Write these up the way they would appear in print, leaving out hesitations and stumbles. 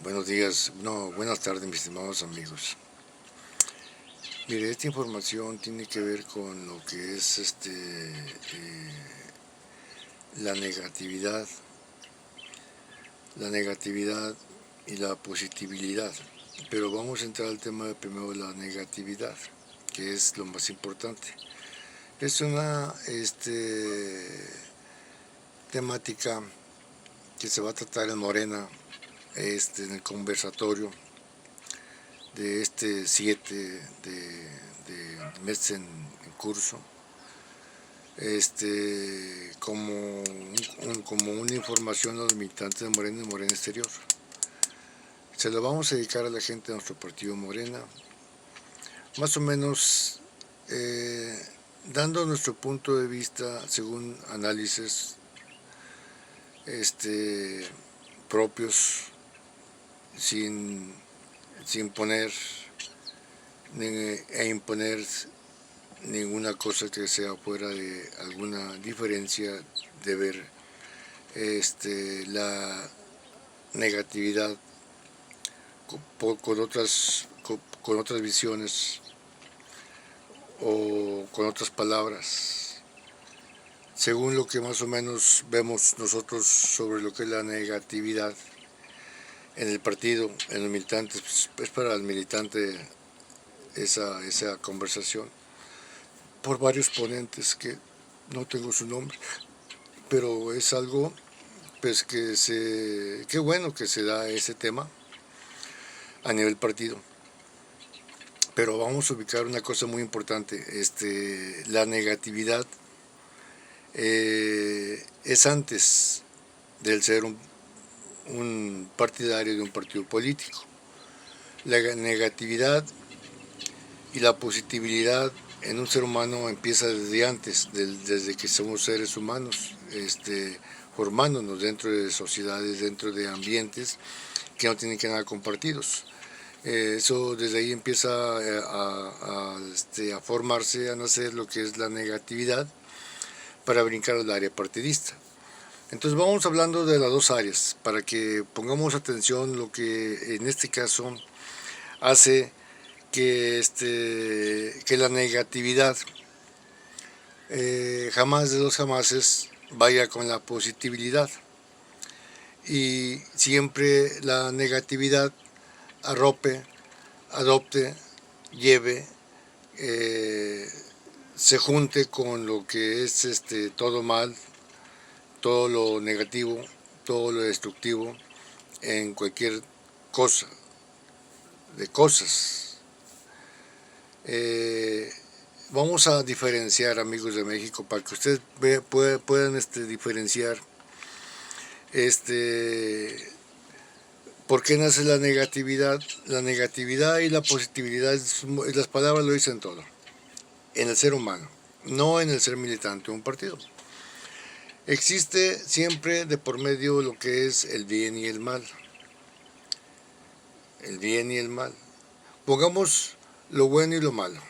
Buenos días, no, buenas tardes mis estimados amigos. Mire, esta información tiene que ver con lo que es la negatividad y la positividad. Pero vamos a entrar al tema de primero la negatividad, que es lo más importante. Es una temática que se va a tratar en Morena en el conversatorio de este 7 de mes en curso, como una información a los militantes de Morena y Morena Exterior. Se lo vamos a dedicar a la gente de nuestro partido Morena, más o menos dando nuestro punto de vista según análisis propios, sin poner e imponer ninguna cosa que sea fuera de alguna diferencia de ver la negatividad con otras visiones o con otras palabras, según lo que más o menos vemos nosotros sobre lo que es la negatividad en el partido, en los militantes. Es para el militante esa conversación, por varios ponentes que no tengo su nombre, pero es algo pues qué bueno que se da ese tema a nivel partido. Pero vamos a ubicar una cosa muy importante, la negatividad es antes del ser un partidario de un partido político. La negatividad y la positividad en un ser humano empieza desde antes, desde que somos seres humanos, formándonos dentro de sociedades, dentro de ambientes que no tienen que nada compartidos. Eso desde ahí empieza a formarse, a nacer lo que es la negatividad para brincar al área partidista. Entonces vamos hablando de las dos áreas para que pongamos atención lo que en este caso hace que la negatividad jamás de los jamases vaya con la positividad, y siempre la negatividad adopte, lleve, se junte con lo que es todo mal, todo lo negativo, todo lo destructivo en cualquier cosa, de cosas. Vamos a diferenciar, amigos de México, para que ustedes puedan diferenciar por qué nace la negatividad. La negatividad y la positividad, las palabras lo dicen todo, en el ser humano, no en el ser militante de un partido. Existe siempre de por medio lo que es el bien y el mal. El bien y el mal. Pongamos lo bueno y lo malo.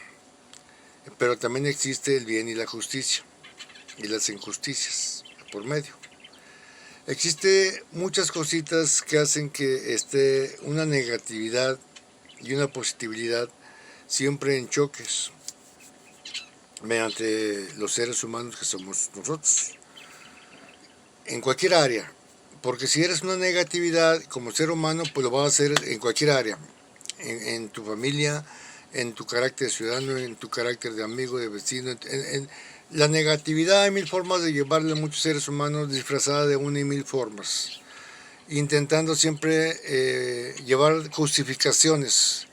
Pero también existe el bien y la justicia y las injusticias por medio. Existe muchas cositas que hacen que esté una negatividad y una positividad siempre en choques mediante los seres humanos que somos nosotros, en cualquier área. Porque si eres una negatividad como ser humano, pues lo vas a hacer en cualquier área, en tu familia, en tu carácter ciudadano, en tu carácter de amigo, de vecino. La negatividad hay mil formas de llevarla a muchos seres humanos, disfrazada de una y mil formas, intentando siempre llevar justificaciones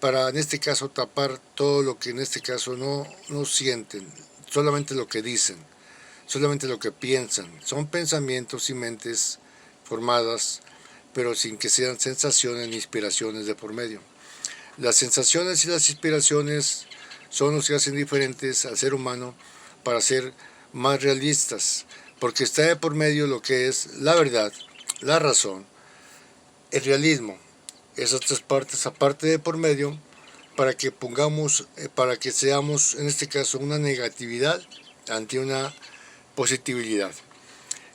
para, en este caso, tapar todo lo que en este caso no sienten, solamente lo que dicen, solamente lo que piensan. Son pensamientos y mentes formadas, pero sin que sean sensaciones ni inspiraciones de por medio. Las sensaciones y las inspiraciones son los que hacen diferentes al ser humano para ser más realistas, porque está de por medio lo que es la verdad, la razón, el realismo. Esas tres partes aparte de por medio para que para que seamos en este caso una negatividad ante una positividad.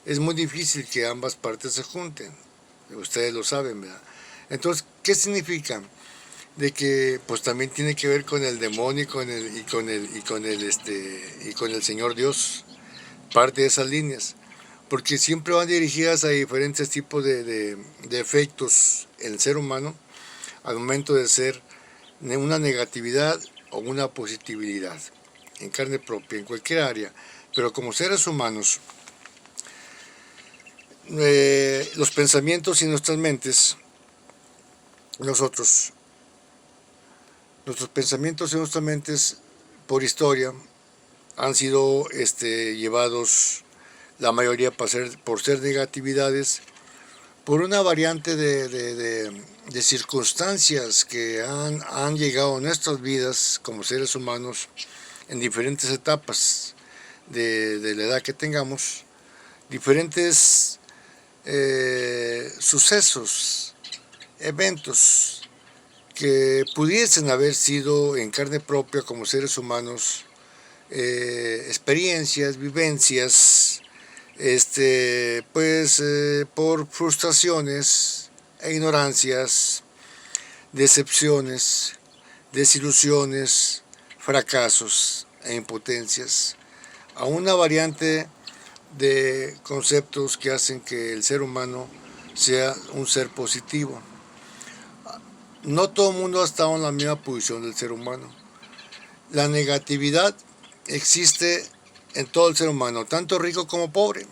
Es muy difícil que ambas partes se junten, ustedes lo saben, ¿verdad? Entonces, ¿qué significa? De que pues también tiene que ver con el demonio y con el Señor Dios, parte de esas líneas, porque siempre van dirigidas a diferentes tipos de efectos en el ser humano al momento de ser una negatividad o una positividad en carne propia, en cualquier área. Pero como seres humanos, los pensamientos y nuestras mentes, nuestros pensamientos y nuestras mentes por historia han sido llevados la mayoría por ser negatividades, por una variante de circunstancias que han llegado a nuestras vidas como seres humanos en diferentes etapas de la edad que tengamos, diferentes sucesos, eventos que pudiesen haber sido en carne propia como seres humanos, experiencias, vivencias, por frustraciones e ignorancias, decepciones, desilusiones, fracasos e impotencias, a una variante de conceptos que hacen que el ser humano sea un ser positivo. No todo el mundo ha estado en la misma posición del ser humano. La negatividad existe en todo el ser humano, tanto rico como pobre.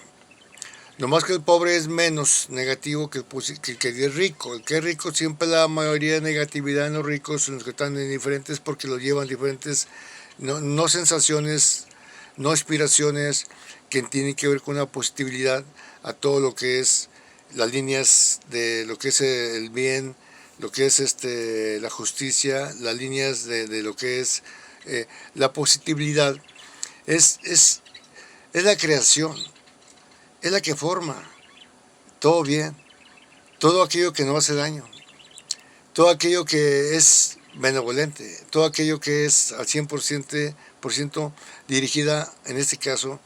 No más que el pobre es menos negativo que el rico. El que es rico siempre la mayoría de negatividad en los ricos, en los que están indiferentes, porque los llevan diferentes, no sensaciones, no aspiraciones que tienen que ver con una positividad a todo lo que es las líneas de lo que es el bien, lo que es la justicia, las líneas de lo que es la positividad. Es la creación, es la que forma todo bien, todo aquello que no hace daño, todo aquello que es benevolente, todo aquello que es al 100% dirigida, en este caso,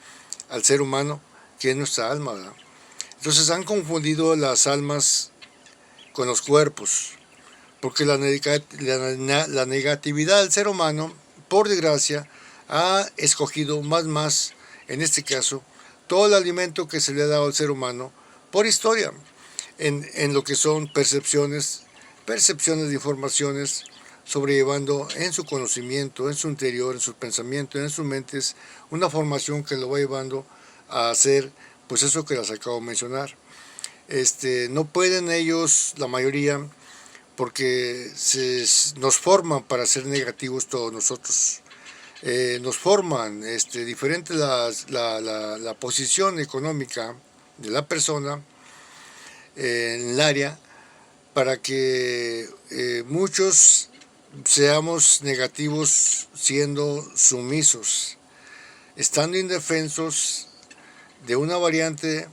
al ser humano, que es nuestra alma, ¿verdad? Entonces han confundido las almas con los cuerpos, porque la negatividad del ser humano, por desgracia, ha escogido más, en este caso, todo el alimento que se le ha dado al ser humano por historia, en lo que son percepciones de informaciones, sobrellevando en su conocimiento, en su interior, en sus pensamientos, en sus mentes, una formación que lo va llevando a hacer, pues eso que les acabo de mencionar. No pueden ellos, la mayoría, porque nos forman para ser negativos todos nosotros. Nos forman diferente la posición económica de la persona en el área para que muchos seamos negativos siendo sumisos, estando indefensos de una variante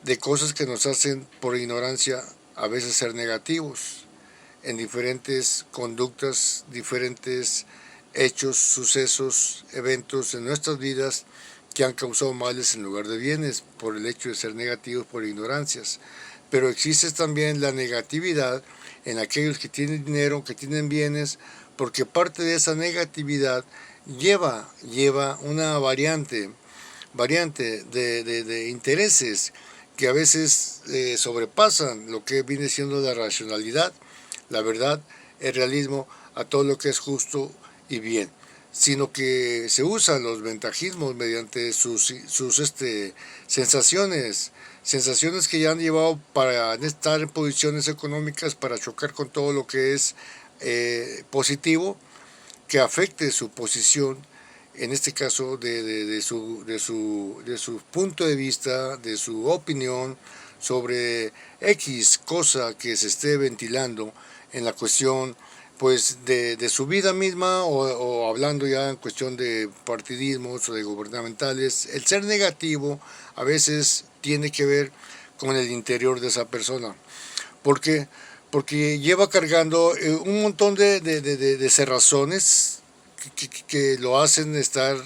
de cosas que nos hacen por ignorancia a veces ser negativos en diferentes conductas, diferentes hechos, sucesos, eventos en nuestras vidas que han causado males en lugar de bienes por el hecho de ser negativos por ignorancias. Pero existe también la negatividad en aquellos que tienen dinero, que tienen bienes, porque parte de esa negatividad lleva una variante de intereses que a veces sobrepasan lo que viene siendo la racionalidad, la verdad, el realismo, a todo lo que es justo y bien, sino que se usan los ventajismos mediante sus sensaciones que ya han llevado para estar en posiciones económicas para chocar con todo lo que es positivo, que afecte su posición, en este caso de su punto de vista, de su opinión sobre X cosa que se esté ventilando en la cuestión pues de su vida misma o hablando ya en cuestión de partidismos o de gubernamentales. El ser negativo a veces tiene que ver con el interior de esa persona. ¿Por qué? Porque lleva cargando un montón de cerrazones que lo hacen estar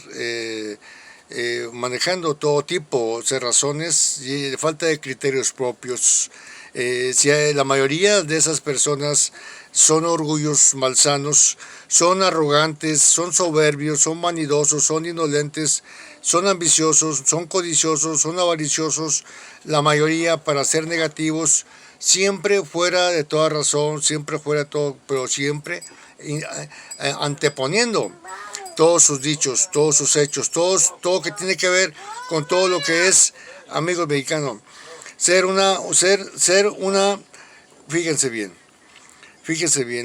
manejando todo tipo de cerrazones y falta de criterios propios, Si la mayoría de esas personas son orgullos malsanos, son arrogantes, son soberbios, son vanidosos, son indolentes, son ambiciosos, son codiciosos, son avariciosos, la mayoría para ser negativos, siempre fuera de toda razón, siempre fuera de todo, pero siempre anteponiendo todos sus dichos, todos sus hechos, todo que tiene que ver con todo lo que es, amigos mexicanos, ser una, fíjense bien,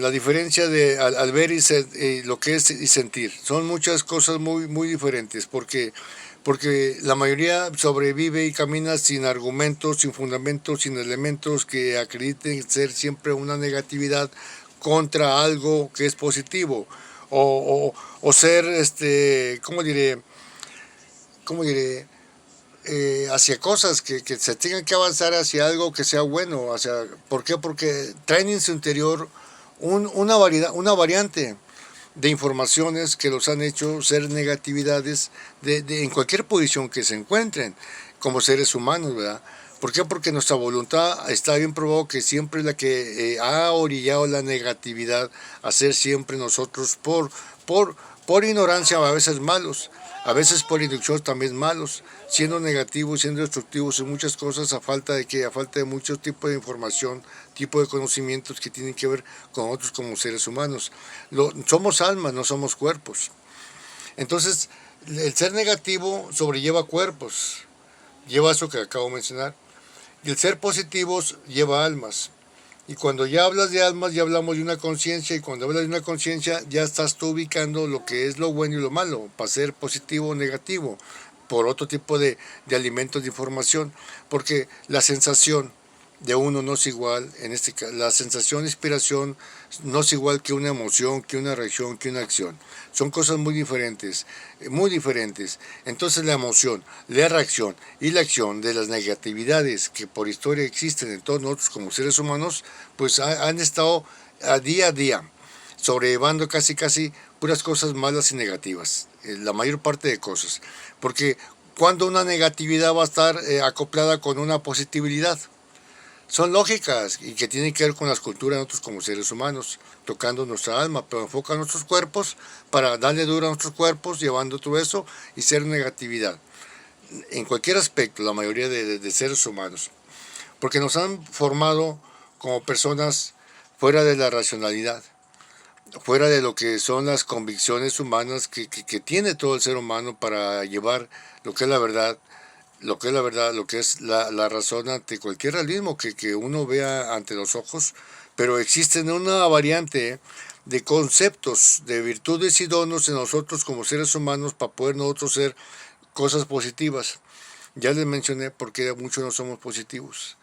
la diferencia de al ver y lo que es y sentir, son muchas cosas muy diferentes, porque la mayoría sobrevive y camina sin argumentos, sin fundamentos, sin elementos que acrediten ser siempre una negatividad contra algo que es positivo, o ser, ¿cómo diré? Hacia cosas que se tengan que avanzar hacia algo que sea bueno, ¿por qué? Porque traen en su interior una variante de informaciones que los han hecho ser negatividades en cualquier posición que se encuentren como seres humanos, ¿verdad? ¿Por qué? Porque nuestra voluntad está bien probado que siempre es la que ha orillado la negatividad a ser siempre nosotros por ignorancia, a veces malos, a veces por inducción también malos, siendo negativos, siendo destructivos en muchas cosas a falta de muchos tipos de información, tipo de conocimientos que tienen que ver con otros como seres humanos. Somos almas, no somos cuerpos. Entonces, el ser negativo sobrelleva cuerpos, lleva eso que acabo de mencionar, y el ser positivos lleva almas. Y cuando ya hablas de almas, ya hablamos de una conciencia, y cuando hablas de una conciencia, ya estás tú ubicando lo que es lo bueno y lo malo, para ser positivo o negativo, por otro tipo de alimentos de información, porque la sensación de uno no es igual, la sensación de inspiración no es igual que una emoción, que una reacción, que una acción. Son cosas muy diferentes, muy diferentes. Entonces la emoción, la reacción y la acción de las negatividades que por historia existen en todos nosotros como seres humanos, pues han estado a día sobrellevando casi puras cosas malas y negativas, la mayor parte de cosas. Porque cuando una negatividad va a estar acoplada con una positividad, son lógicas y que tienen que ver con las culturas de nosotros como seres humanos, tocando nuestra alma, pero enfoca nuestros cuerpos para darle duro a nuestros cuerpos, llevando todo eso y ser negatividad. En cualquier aspecto, la mayoría de seres humanos, porque nos han formado como personas fuera de la racionalidad, fuera de lo que son las convicciones humanas que tiene todo el ser humano para llevar lo que es la verdad, lo que es la razón ante cualquier realismo que uno vea ante los ojos, pero existen una variante de conceptos, de virtudes y donos en nosotros como seres humanos para poder nosotros ser cosas positivas. Ya les mencioné por qué muchos no somos positivos.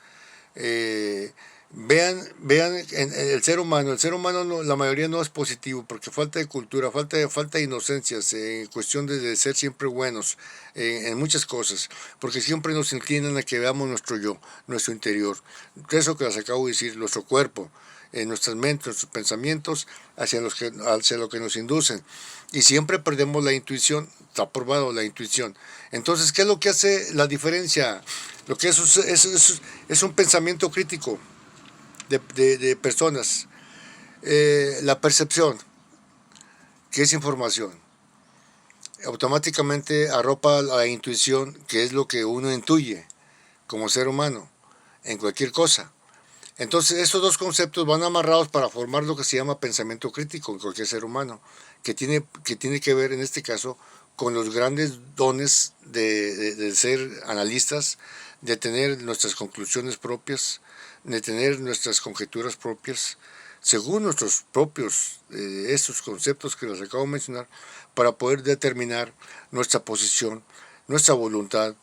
Vean en el ser humano no, la mayoría no es positivo porque falta de cultura, falta de inocencias, en cuestión de ser siempre buenos en muchas cosas, porque siempre nos inclinan a que veamos nuestro yo, nuestro interior, eso que les acabo de decir, nuestro cuerpo, nuestras mentes, nuestros pensamientos hacia lo que nos inducen, y siempre perdemos la intuición. Está probado la intuición. Entonces, ¿qué es lo que hace la diferencia? Lo que es un pensamiento crítico de personas. La percepción, que es información, automáticamente arropa la intuición, que es lo que uno intuye como ser humano en cualquier cosa. Entonces estos dos conceptos van amarrados para formar lo que se llama pensamiento crítico en cualquier ser humano, que tiene que ver en este caso con los grandes dones de ser analistas, de tener nuestras conclusiones propias, de tener nuestras conjeturas propias, según nuestros propios, estos conceptos que les acabo de mencionar, para poder determinar nuestra posición, nuestra voluntad,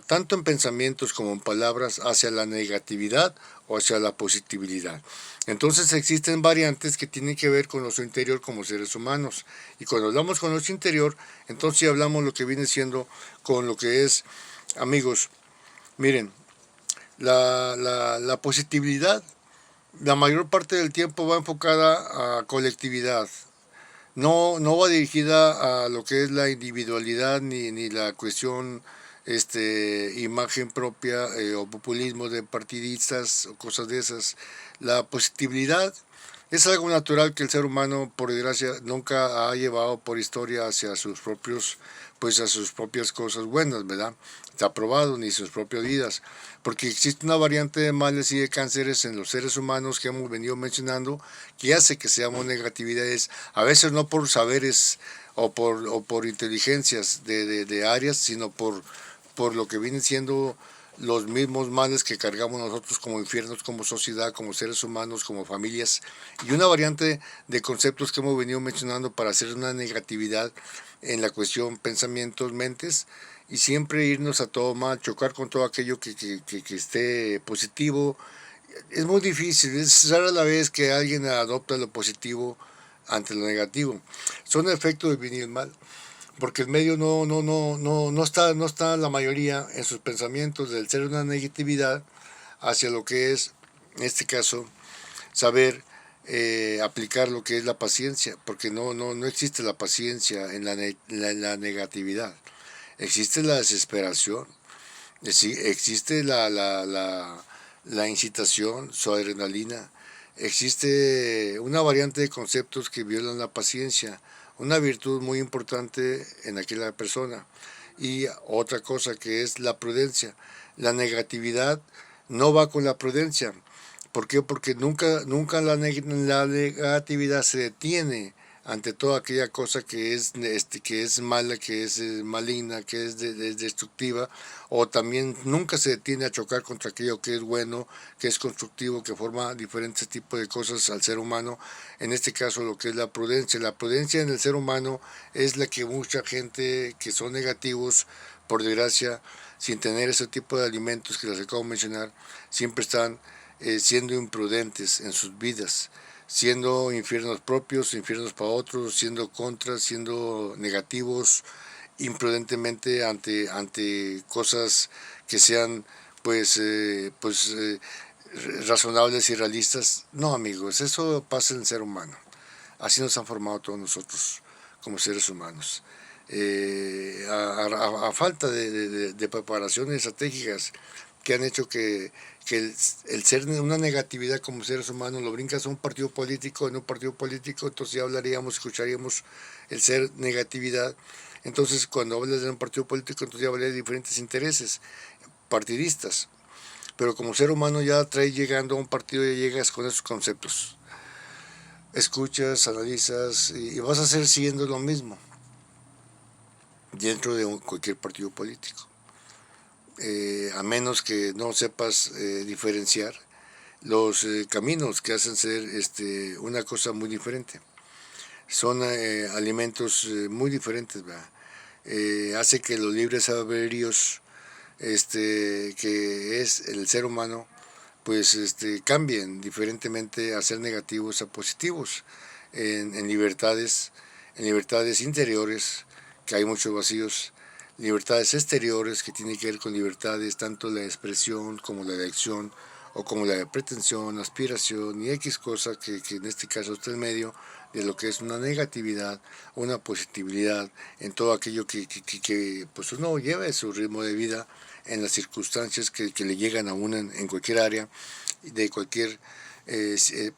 tanto en pensamientos como en palabras, hacia la negatividad o hacia la positividad. Entonces existen variantes que tienen que ver con nuestro interior como seres humanos. Y cuando hablamos con nuestro interior, entonces hablamos lo que viene siendo con lo que es, amigos, miren, la positividad, la mayor parte del tiempo va enfocada a colectividad. No va dirigida a lo que es la individualidad ni la cuestión imagen propia o populismo de partidistas o cosas de esas. La positividad es algo natural que el ser humano, por desgracia, nunca ha llevado por historia hacia sus propios, pues a sus propias cosas buenas, ¿verdad? Está probado, ni sus propias vidas, porque existe una variante de males y de cánceres en los seres humanos que hemos venido mencionando, que hace que seamos negatividades, a veces no por saberes o por inteligencias de áreas, sino por lo que vienen siendo los mismos males que cargamos nosotros como infiernos, como sociedad, como seres humanos, como familias, y una variante de conceptos que hemos venido mencionando para hacer una negatividad en la cuestión pensamientos, mentes, y siempre irnos a todo mal, chocar con todo aquello que esté positivo. Es muy difícil, es rara la vez que alguien adopta lo positivo ante lo negativo. Son efectos del bien y el mal, porque el medio no está la mayoría en sus pensamientos del ser una negatividad hacia lo que es, en este caso, saber aplicar lo que es la paciencia, porque no existe la paciencia en la negatividad, existe la desesperación, existe la incitación, su adrenalina, existe una variante de conceptos que violan la paciencia, una virtud muy importante en aquella persona. Y otra cosa que es la prudencia. La negatividad no va con la prudencia. ¿Por qué? Porque nunca la negatividad se detiene ante toda aquella cosa que es mala, que es maligna, que es destructiva, o también nunca se detiene a chocar contra aquello que es bueno, que es constructivo, que forma diferentes tipos de cosas al ser humano. En este caso lo que es la prudencia. La prudencia en el ser humano es la que mucha gente que son negativos, por desgracia, sin tener ese tipo de alimentos que les acabo de mencionar, siempre están siendo imprudentes en sus vidas, siendo infiernos propios, infiernos para otros, siendo contras, siendo negativos imprudentemente ante cosas que sean razonables y realistas. No, amigos, eso pasa en el ser humano. Así nos han formado todos nosotros como seres humanos. A falta de preparaciones estratégicas que han hecho que el ser una negatividad como seres humanos lo brincas a un partido político, en un partido político, entonces ya hablaríamos, escucharíamos el ser negatividad. Entonces cuando hablas de un partido político, entonces ya hablarías de diferentes intereses partidistas. Pero como ser humano ya trae llegando a un partido y llegas con esos conceptos. Escuchas, analizas y vas a seguir siguiendo lo mismo dentro de cualquier partido político. A menos que no sepas diferenciar los caminos que hacen ser una cosa muy diferente. Son alimentos muy diferentes, ¿verdad? Hace que los libres albedríos que es el ser humano pues cambien diferentemente a ser negativos a positivos en libertades interiores, que hay muchos vacíos, libertades exteriores que tienen que ver con libertades tanto la expresión como la elección o como la de pretensión, aspiración y X cosa que en este caso está en medio de lo que es una negatividad, una positividad en todo aquello que pues uno lleva su ritmo de vida en las circunstancias que le llegan a uno en cualquier área, de cualquier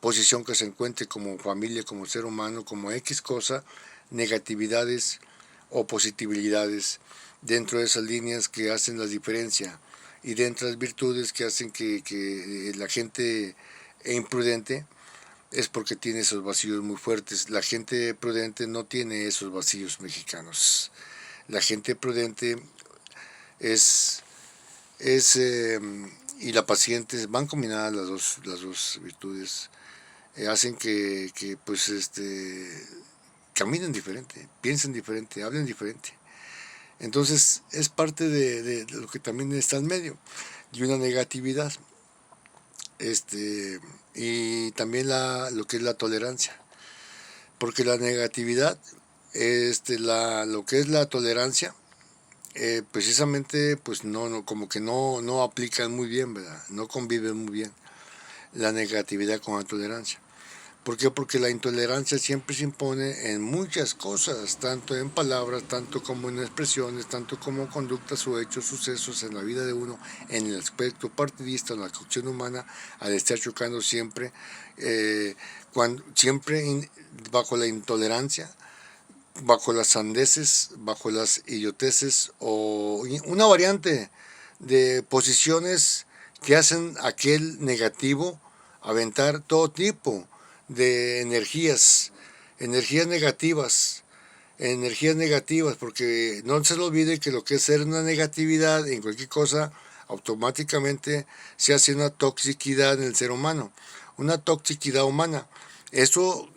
posición que se encuentre como familia, como ser humano, como X cosa, negatividades o positividades dentro de esas líneas que hacen la diferencia y dentro de las virtudes que hacen que la gente imprudente es porque tiene esos vacíos muy fuertes. La gente prudente no tiene esos vacíos mexicanos. La gente prudente es y la paciente van combinadas las dos virtudes, hacen que pues caminen diferente, piensen diferente, hablen diferente. Entonces es parte de lo que también está en medio, de una negatividad, y también lo que es la tolerancia, porque la negatividad, lo que es la tolerancia, precisamente pues como que no aplican muy bien, ¿verdad? No conviven muy bien la negatividad con la tolerancia. ¿Por qué? Porque la intolerancia siempre se impone en muchas cosas, tanto en palabras, tanto como en expresiones, tanto como conductas o hechos, sucesos en la vida de uno, en el aspecto partidista, en la acción humana, al estar chocando siempre, bajo la intolerancia, bajo las sandeces, bajo las idioteces o una variante de posiciones que hacen aquel negativo aventar todo tipo de energías negativas, porque no se le olvide que lo que es ser una negatividad en cualquier cosa, automáticamente se hace una toxicidad en el ser humano, una toxicidad humana. Eso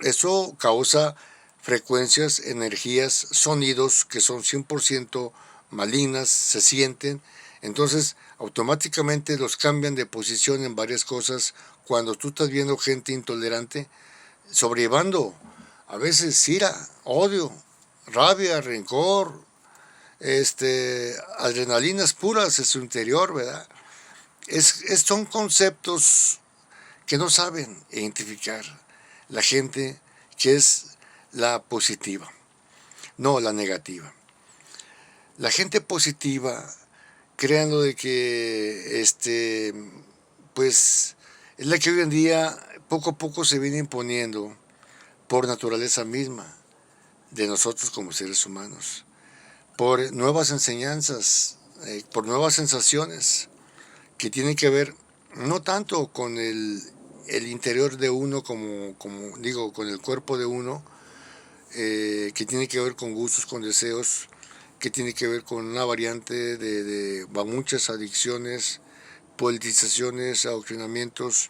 causa frecuencias, energías, sonidos que son 100% malignas, se sienten, entonces automáticamente los cambian de posición en varias cosas cuando tú estás viendo gente intolerante sobrellevando a veces ira, odio, rabia, rencor, adrenalinas puras en su interior, ¿verdad? Son conceptos que no saben identificar la gente que es la positiva, no la negativa. La gente positiva, créanlo de que pues es la que hoy en día poco a poco se viene imponiendo por naturaleza misma de nosotros como seres humanos, por nuevas enseñanzas, por nuevas sensaciones que tienen que ver no tanto con el interior de uno como digo, con el cuerpo de uno, que tiene que ver con gustos, con deseos, que tiene que ver con una variante de muchas adicciones, politizaciones, adoctrinamientos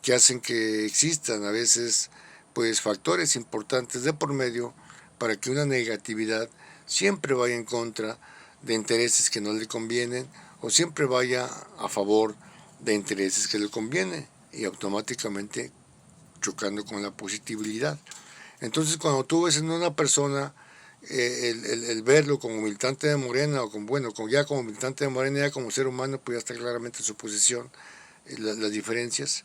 que hacen que existan a veces pues factores importantes de por medio para que una negatividad siempre vaya en contra de intereses que no le convienen o siempre vaya a favor de intereses que le convienen y automáticamente chocando con la positividad. Entonces cuando tú ves en una persona el verlo como militante de Morena o ya como militante de Morena, ya como ser humano, pues ya está claramente su posición, las diferencias,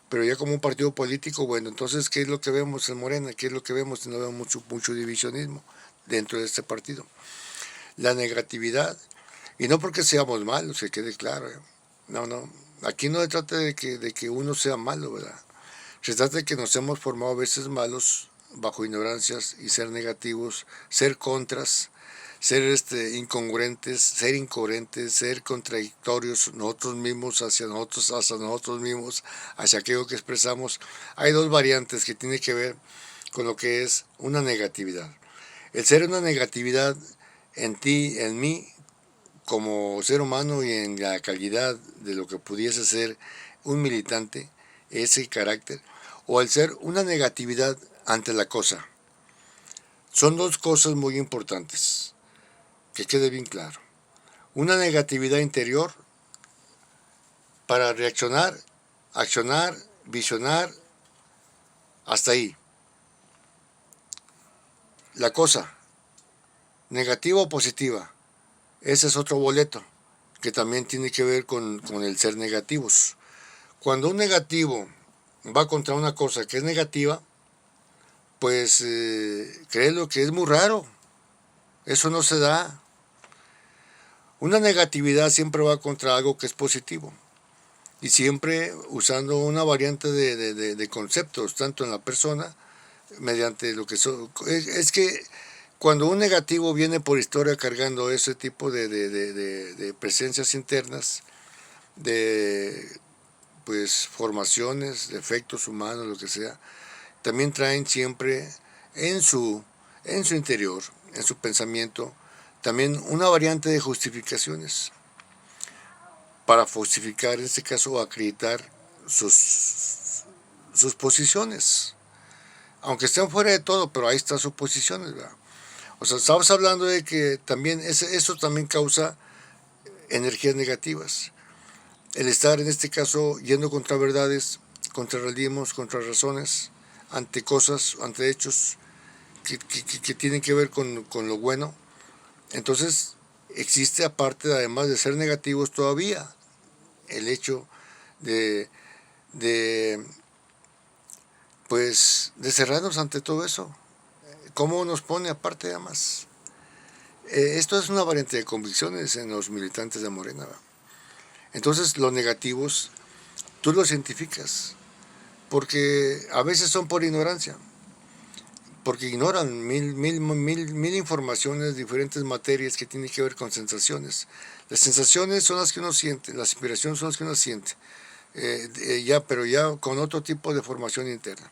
pero ya como un partido político, bueno, entonces, ¿qué es lo que vemos en Morena? ¿Qué es lo que vemos? No vemos mucho divisionismo dentro de este partido. La negatividad, y no porque seamos malos, que quede claro, no, aquí no se trata de que uno sea malo, ¿verdad? Se trata de que nos hemos formado a veces malos bajo ignorancias y ser negativos, ser contras, ser incongruentes, ser incoherentes, ser contradictorios nosotros mismos, hacia nosotros mismos, hacia aquello que expresamos. Hay dos variantes que tienen que ver con lo que es una negatividad. El ser una negatividad en ti, en mí, como ser humano y en la calidad de lo que pudiese ser un militante, ese carácter, o el ser una negatividad ante la cosa. Son dos cosas muy importantes, que quede bien claro. Una negatividad interior para reaccionar, accionar, visionar, hasta ahí. La cosa, negativa o positiva, ese es otro boleto, que también tiene que ver con el ser negativos. Cuando un negativo va contra una cosa que es negativa, pues créelo que es muy raro. Eso no se da. Una negatividad siempre va contra algo que es positivo. Y siempre usando una variante de conceptos, tanto en la persona, mediante lo que son. Es que cuando un negativo viene por historia cargando ese tipo de presencias internas, de pues formaciones, defectos humanos, lo que sea, también traen siempre en su, en su interior, en su pensamiento, también una variante de justificaciones para justificar, en este caso, o acreditar sus posiciones, aunque estén fuera de todo, pero ahí están sus posiciones, ¿verdad? O sea, estamos hablando de que también eso también causa energías negativas. El estar, en este caso, yendo contra verdades, contra realismos, contra razones, ante cosas, ante hechos que tienen que ver con lo bueno. Entonces, existe, aparte, además de ser negativos todavía, el hecho de pues de cerrarnos ante todo eso. ¿Cómo nos pone aparte además? Esto es una variante de convicciones en los militantes de Morena, ¿verdad? Entonces los negativos tú los identificas, porque a veces son por ignorancia, porque ignoran mil informaciones, diferentes materias que tienen que ver con sensaciones. Las sensaciones son las que uno siente, las inspiraciones son las que uno siente, pero ya con otro tipo de formación interna.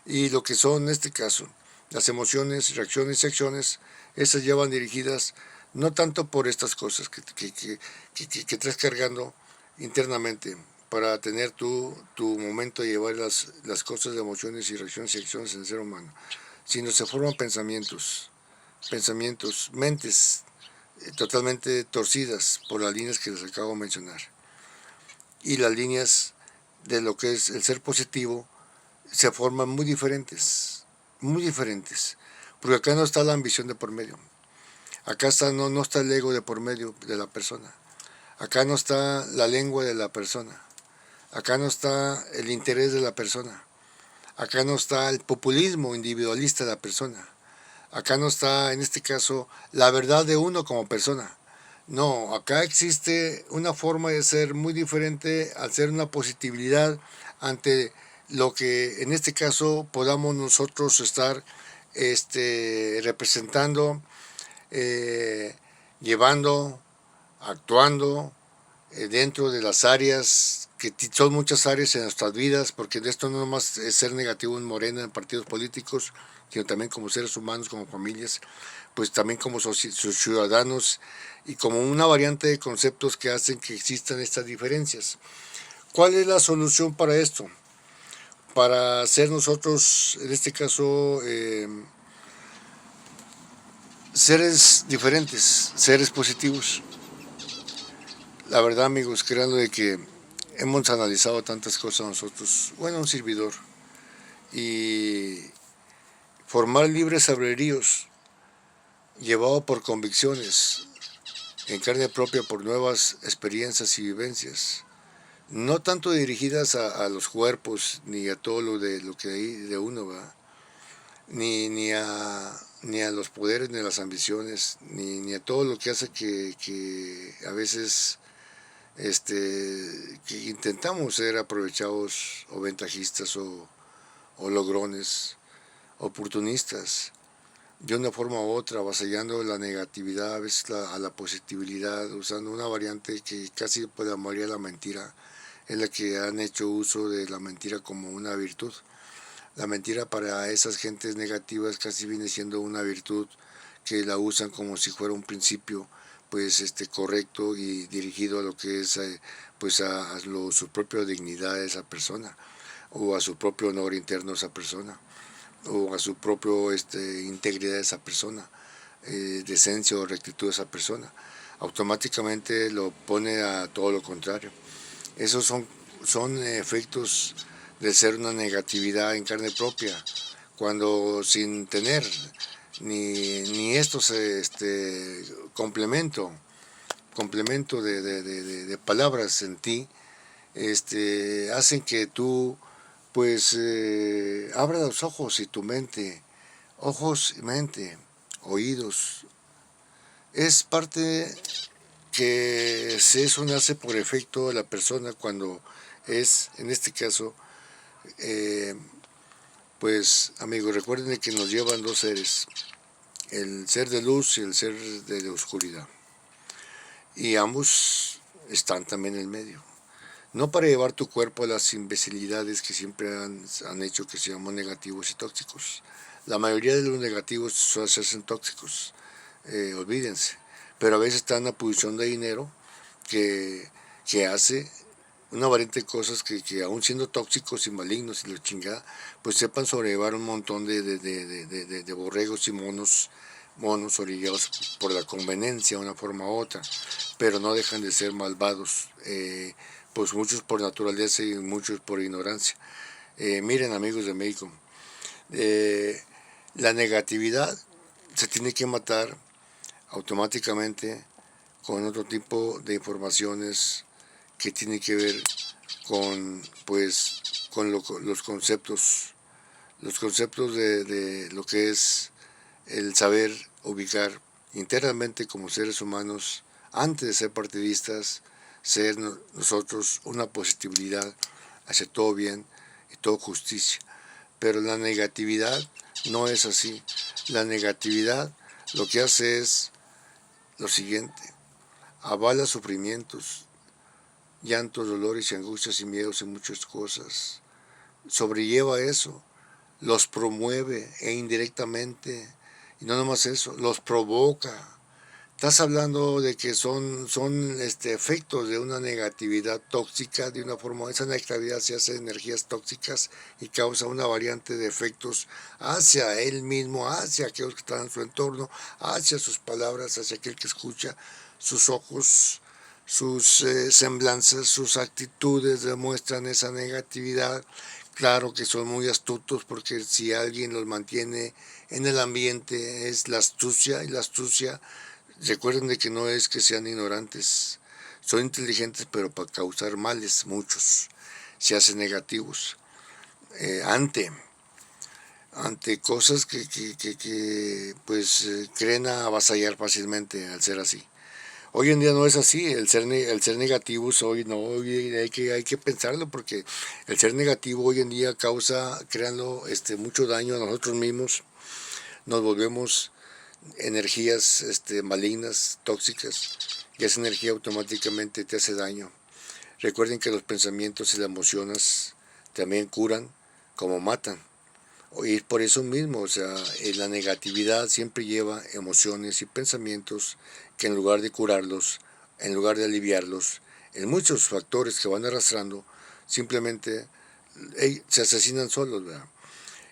Y lo que son en este caso, las emociones, reacciones y acciones, esas llevan dirigidas no tanto por estas cosas que traes cargando internamente para tener tu momento de llevar las cosas de emociones y reacciones y acciones en el ser humano, sino se forman pensamientos, mentes totalmente torcidas por las líneas que les acabo de mencionar. Y las líneas de lo que es el ser positivo se forman muy diferentes, porque acá no está la ambición de por medio, acá no está el ego de por medio de la persona, acá no está la lengua de la persona, acá no está el interés de la persona, acá no está el populismo individualista de la persona, acá no está en este caso la verdad de uno como persona. No, acá existe una forma de ser muy diferente al ser una positividad ante lo que en este caso podamos nosotros estar representando, llevando, actuando dentro de las áreas, que son muchas áreas en nuestras vidas, porque de esto no nomás es ser negativo en Morena, en partidos políticos, sino también como seres humanos, como familias, pues también como sus ciudadanos y como una variante de conceptos que hacen que existan estas diferencias. ¿Cuál es la solución para esto? Para ser nosotros, en este caso, seres diferentes, seres positivos. La verdad, amigos, créanlo de que hemos analizado tantas cosas nosotros, bueno, un servidor, y formar libres albedríos, llevado por convicciones, en carne propia por nuevas experiencias y vivencias, no tanto dirigidas a los cuerpos, ni a todo lo que hay de uno, ¿verdad? Ni a los poderes, ni a las ambiciones, ni a todo lo que hace que a veces que intentamos ser aprovechados o ventajistas o logrones, oportunistas, de una forma u otra, avasallando la negatividad, a veces a la positividad, usando una variante que casi por la mayoría de la mentira, es la que han hecho uso de la mentira como una virtud. La mentira para esas gentes negativas casi viene siendo una virtud que la usan como si fuera un principio pues correcto y dirigido a lo que es pues su propia dignidad de esa persona o a su propio honor interno de esa persona o a su propia integridad de esa persona, decencia o rectitud de esa persona. Automáticamente lo pone a todo lo contrario. Esos son efectos de ser una negatividad en carne propia, cuando sin tener ni estos complemento de palabras en ti, hacen que tú pues abras los ojos y tu mente, ojos y mente, oídos. Es parte que eso nace por efecto de la persona cuando es, en este caso, pues amigos, recuerden que nos llevan dos seres, el ser de luz y el ser de oscuridad. Y ambos están también en el medio. No para llevar tu cuerpo a las imbecilidades que siempre han hecho que seamos negativos y tóxicos. La mayoría de los negativos se hacen tóxicos, olvídense. Pero a veces están en una posición de dinero que hace una variante de cosas que aún siendo tóxicos y malignos y la chingada, pues sepan sobrellevar un montón de borregos y monos orillados por la conveniencia de una forma u otra, pero no dejan de ser malvados, pues muchos por naturaleza y muchos por ignorancia. Miren, amigos de México, la negatividad se tiene que matar automáticamente con otro tipo de informaciones que tienen que ver con, pues, con los conceptos los conceptos de lo que es el saber ubicar internamente como seres humanos, antes de ser partidistas, ser nosotros una positividad hacia todo bien y todo justicia. Pero la negatividad no es así. La negatividad lo que hace es lo siguiente: avala sufrimientos, llantos, dolores y angustias y miedos y muchas cosas. Sobrelleva eso, los promueve e indirectamente, y no nomás eso, los provoca. Estás hablando de que son efectos de una negatividad tóxica, de una forma, esa negatividad se hace energías tóxicas y causa una variante de efectos hacia él mismo, hacia aquellos que están en su entorno, hacia sus palabras, hacia aquel que escucha, sus ojos, sus semblanzas, sus actitudes demuestran esa negatividad. Claro que son muy astutos, porque si alguien los mantiene en el ambiente es la astucia, y la astucia, recuerden de que no es que sean ignorantes, son inteligentes, pero para causar males, muchos se hacen negativos ante cosas que pues creen avasallar fácilmente al ser así. Hoy en día no es así. El ser negativos hoy no, hoy hay que pensarlo, porque el ser negativo hoy en día causa, créanlo, mucho daño a nosotros mismos. Nos volvemos energías malignas, tóxicas, y esa energía automáticamente te hace daño. Recuerden que los pensamientos y las emociones también curan como matan. Y por eso mismo, o sea, la negatividad siempre lleva emociones y pensamientos que, en lugar de curarlos, en lugar de aliviarlos, en muchos factores que van arrastrando, simplemente se asesinan solos, ¿verdad?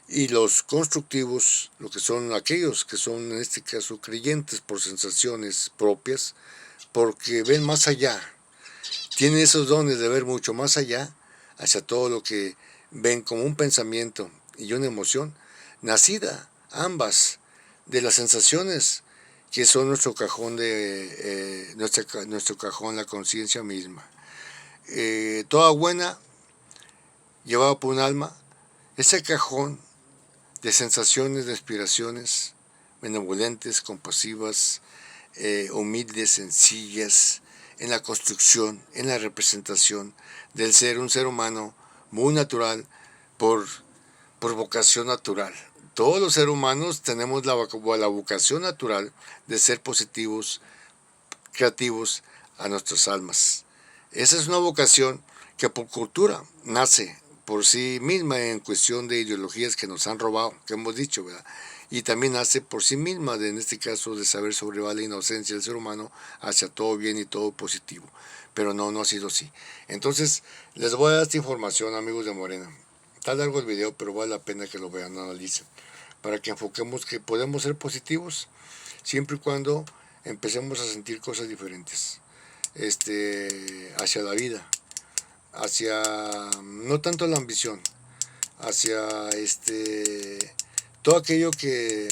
Y los constructivos, lo que son aquellos que son en este caso creyentes por sensaciones propias, porque ven más allá, tienen esos dones de ver mucho más allá, hacia todo lo que ven como un pensamiento y una emoción, nacida ambas de las sensaciones que son nuestro cajón, nuestro cajón, la conciencia misma. Toda buena, llevada por un alma, ese cajón de sensaciones, de aspiraciones benevolentes, compasivas, humildes, sencillas, en la construcción, en la representación del ser, un ser humano muy natural, por vocación natural. Todos los seres humanos tenemos la vocación natural de ser positivos, creativos a nuestras almas. Esa es una vocación que por cultura nace por sí misma, en cuestión de ideologías que nos han robado, que hemos dicho, ¿verdad? Y también nace por sí misma, en este caso, de saber sobrellevar la inocencia del ser humano hacia todo bien y todo positivo. Pero no ha sido así. Entonces, les voy a dar esta información, amigos de Morena. Está largo el video, pero vale la pena que lo vean, analicen, para que enfoquemos que podemos ser positivos siempre y cuando empecemos a sentir cosas diferentes hacia la vida, hacia no tanto la ambición, hacia todo aquello que